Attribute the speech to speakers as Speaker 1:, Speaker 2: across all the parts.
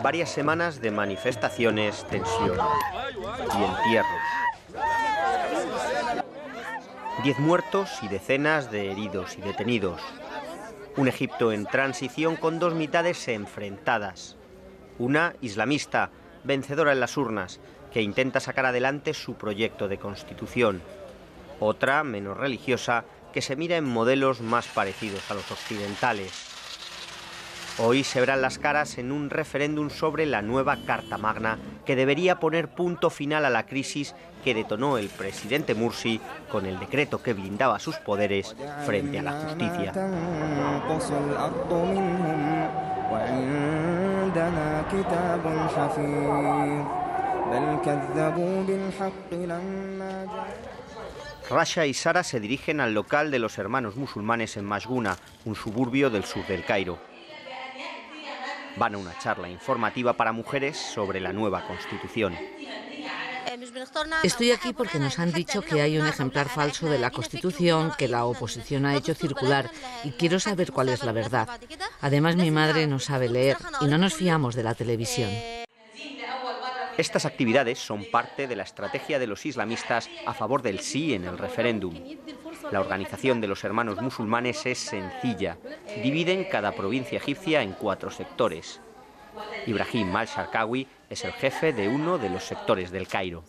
Speaker 1: Varias semanas de manifestaciones, tensión y entierros. 10 muertos y decenas de heridos y detenidos. Un Egipto en transición con dos mitades enfrentadas. Una islamista, vencedora en las urnas, que intenta sacar adelante su proyecto de constitución. Otra, menos religiosa, que se mira en modelos más parecidos a los occidentales. Hoy se verán las caras en un referéndum sobre la nueva Carta Magna que debería poner punto final a la crisis que detonó el presidente Mursi con el decreto que blindaba sus poderes frente a la justicia. Rasha y Sara se dirigen al local de los hermanos musulmanes en Mashguna, un suburbio del sur del Cairo. Van a una charla informativa para mujeres sobre la nueva Constitución.
Speaker 2: Estoy aquí porque nos han dicho que hay un ejemplar falso de la Constitución que la oposición ha hecho circular y quiero saber cuál es la verdad. Además, mi madre no sabe leer y no nos fiamos de la televisión.
Speaker 1: Estas actividades son parte de la estrategia de los islamistas a favor del sí en el referéndum. La organización de los hermanos musulmanes es sencilla. Dividen cada provincia egipcia en 4 sectores. Ibrahim al-Sharkawi es el jefe de uno de los sectores del Cairo.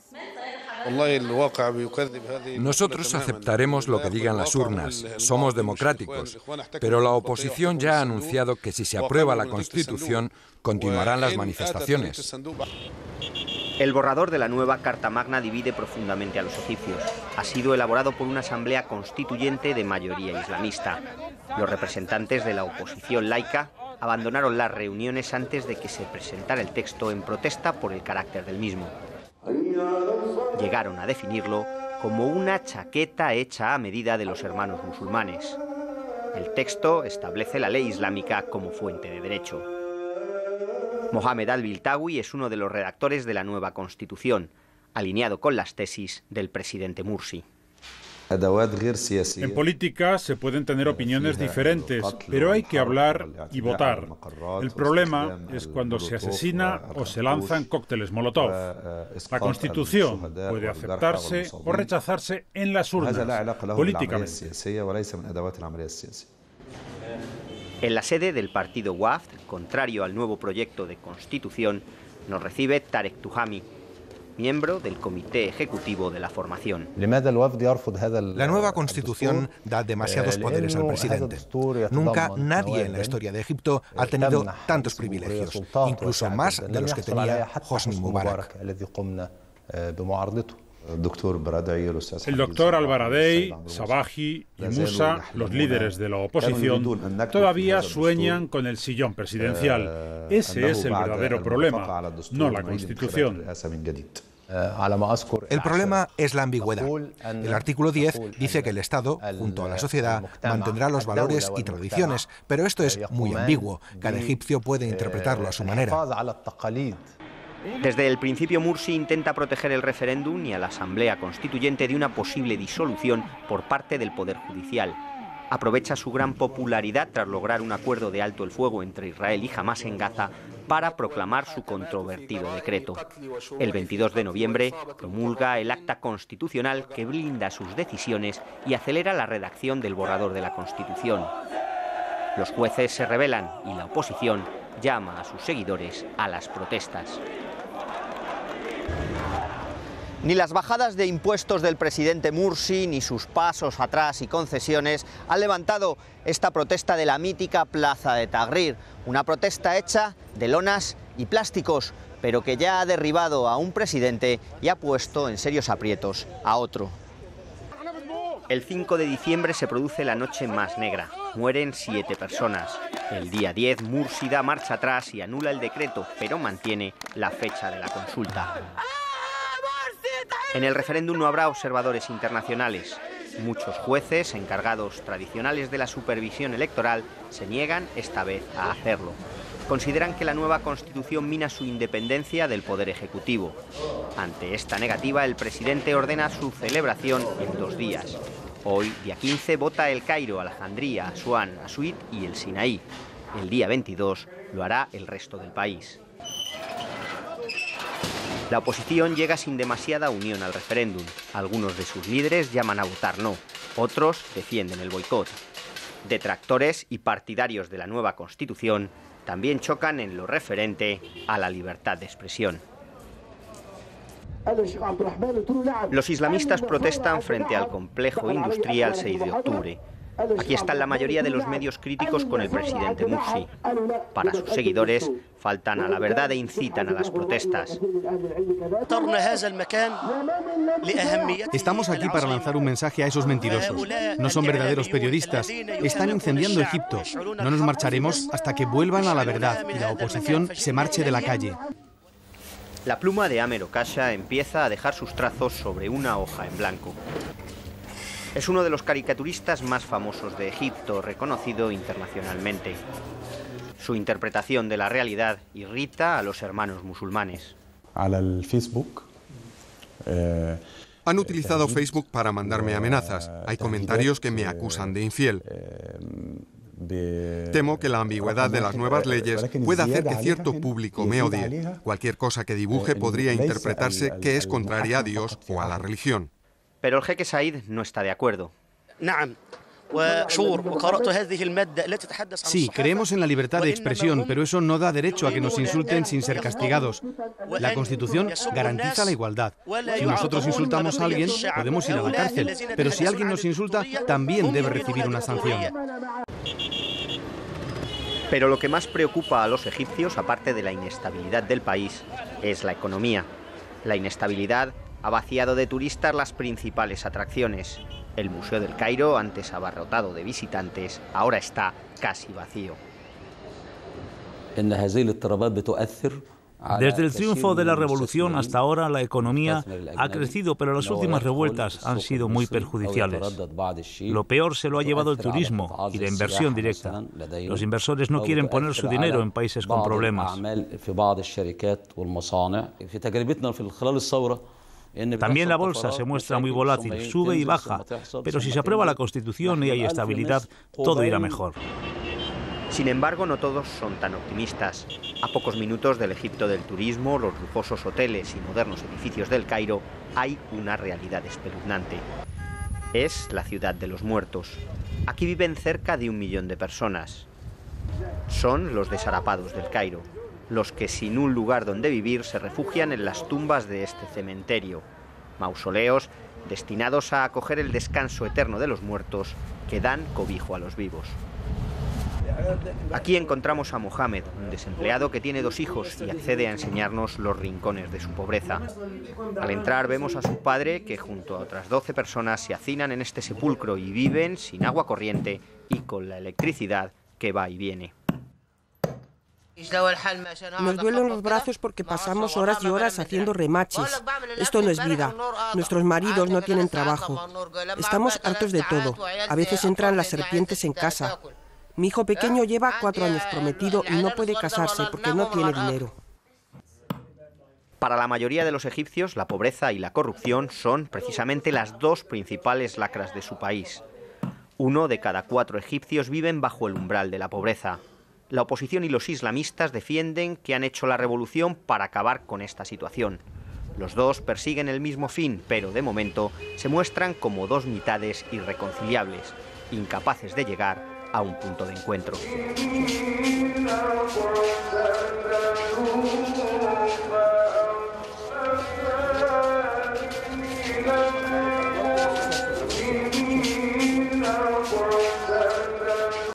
Speaker 3: Nosotros aceptaremos lo que digan las urnas, somos democráticos, pero la oposición ya ha anunciado que si se aprueba la Constitución, continuarán las manifestaciones.
Speaker 1: El borrador de la nueva Carta Magna divide profundamente a los egipcios. Ha sido elaborado por una asamblea constituyente de mayoría islamista. Los representantes de la oposición laica abandonaron las reuniones antes de que se presentara el texto en protesta por el carácter del mismo. Llegaron a definirlo como una chaqueta hecha a medida de los hermanos musulmanes. El texto establece la ley islámica como fuente de derecho. Mohamed al-Biltawi es uno de los redactores de la nueva Constitución, alineado con las tesis del presidente Mursi.
Speaker 4: En política se pueden tener opiniones diferentes, pero hay que hablar y votar. El problema es cuando se asesina o se lanzan cócteles Molotov. La Constitución puede aceptarse o rechazarse en las urnas, políticamente.
Speaker 1: En la sede del partido Wafd, contrario al nuevo proyecto de Constitución, nos recibe Tarek Tuhami, miembro del Comité Ejecutivo de la formación.
Speaker 5: La nueva Constitución da demasiados poderes al presidente. Nunca nadie en la historia de Egipto ha tenido tantos privilegios, incluso más de los que tenía Hosni Mubarak.
Speaker 4: El doctor Al-Baradei, Sabahi y Musa, los líderes de la oposición, todavía sueñan con el sillón presidencial. Ese es el verdadero problema, no la Constitución.
Speaker 5: El problema es la ambigüedad. El artículo 10 dice que el Estado, junto a la sociedad, mantendrá los valores y tradiciones, pero esto es muy ambiguo. Cada egipcio puede interpretarlo a su manera.
Speaker 1: Desde el principio Mursi intenta proteger el referéndum y a la Asamblea Constituyente de una posible disolución por parte del Poder Judicial. Aprovecha su gran popularidad tras lograr un acuerdo de alto el fuego entre Israel y Hamás en Gaza para proclamar su controvertido decreto. El 22 de noviembre promulga el acta constitucional que blinda sus decisiones y acelera la redacción del borrador de la Constitución. Los jueces se rebelan y la oposición llama a sus seguidores a las protestas. Ni las bajadas de impuestos del presidente Mursi ni sus pasos atrás y concesiones han levantado esta protesta de la mítica plaza de Tahrir, una protesta hecha de lonas y plásticos, pero que ya ha derribado a un presidente y ha puesto en serios aprietos a otro. El 5 de diciembre se produce la noche más negra. Mueren 7 personas. El día 10, Mursi da marcha atrás y anula el decreto, pero mantiene la fecha de la consulta. En el referéndum no habrá observadores internacionales. Muchos jueces, encargados tradicionales de la supervisión electoral, se niegan esta vez a hacerlo. Consideran que la nueva Constitución mina su independencia del Poder Ejecutivo. Ante esta negativa, el presidente ordena su celebración en 2 días. Hoy, día 15, vota El Cairo, Alejandría, Asuán, Asuit y el Sinaí. El día 22 lo hará el resto del país. La oposición llega sin demasiada unión al referéndum. Algunos de sus líderes llaman a votar no, otros defienden el boicot. Detractores y partidarios de la nueva Constitución también chocan en lo referente a la libertad de expresión. Los islamistas protestan frente al complejo industrial 6 de octubre. Aquí están la mayoría de los medios críticos con el presidente Mursi. Para sus seguidores, faltan a la verdad e incitan a las protestas.
Speaker 6: Estamos aquí para lanzar un mensaje a esos mentirosos. No son verdaderos periodistas. Están incendiando Egipto. No nos marcharemos hasta que vuelvan a la verdad y la oposición se marche de la calle.
Speaker 1: La pluma de Amer Okasha empieza a dejar sus trazos sobre una hoja en blanco. Es uno de los caricaturistas más famosos de Egipto, reconocido internacionalmente. Su interpretación de la realidad irrita a los hermanos musulmanes.
Speaker 7: Han utilizado Facebook para mandarme amenazas. Hay comentarios que me acusan de infiel. Temo que la ambigüedad de las nuevas leyes pueda hacer que cierto público me odie. Cualquier cosa que dibuje podría interpretarse que es contraria a Dios o a la religión.
Speaker 1: Pero el jeque Said no está de acuerdo.
Speaker 6: Sí, creemos en la libertad de expresión, pero eso no da derecho a que nos insulten sin ser castigados. La Constitución garantiza la igualdad. Si nosotros insultamos a alguien, podemos ir a la cárcel, pero si alguien nos insulta, también debe recibir una sanción.
Speaker 1: Pero lo que más preocupa a los egipcios, aparte de la inestabilidad del país, es la economía. La inestabilidad ha vaciado de turistas las principales atracciones. El Museo del Cairo, antes abarrotado de visitantes, ahora está casi vacío.
Speaker 8: Desde el triunfo de la revolución hasta ahora la economía ha crecido, pero las últimas revueltas han sido muy perjudiciales. Lo peor se lo ha llevado el turismo y la inversión directa. Los inversores no quieren poner su dinero en países con problemas. También la bolsa se muestra muy volátil, sube y baja, pero si se aprueba la Constitución y hay estabilidad, todo irá mejor.
Speaker 1: Sin embargo, no todos son tan optimistas. A pocos minutos del Egipto del turismo, los lujosos hoteles y modernos edificios del Cairo, hay una realidad espeluznante. Es la ciudad de los muertos. Aquí viven cerca de 1 millón de personas. Son los desarapados del Cairo, los que sin un lugar donde vivir se refugian en las tumbas de este cementerio, mausoleos destinados a acoger el descanso eterno de los muertos que dan cobijo a los vivos. Aquí encontramos a Mohamed, un desempleado que tiene 2 hijos y accede a enseñarnos los rincones de su pobreza. Al entrar vemos a su padre que junto a otras 12 personas se hacinan en este sepulcro y viven sin agua corriente y con la electricidad que va y viene.
Speaker 9: Nos duelen los brazos porque pasamos horas y horas haciendo remaches. Esto no es vida. Nuestros maridos no tienen trabajo. Estamos hartos de todo. A veces entran las serpientes en casa. Mi hijo pequeño lleva 4 años prometido y no puede casarse porque no tiene dinero.
Speaker 1: Para la mayoría de los egipcios, la pobreza y la corrupción son precisamente las 2 principales lacras de su país. 1 de cada 4 egipcios viven bajo el umbral de la pobreza. La oposición y los islamistas defienden que han hecho la revolución para acabar con esta situación. Los dos persiguen el mismo fin, pero de momento se muestran como 2 mitades irreconciliables, incapaces de llegar a un punto de encuentro.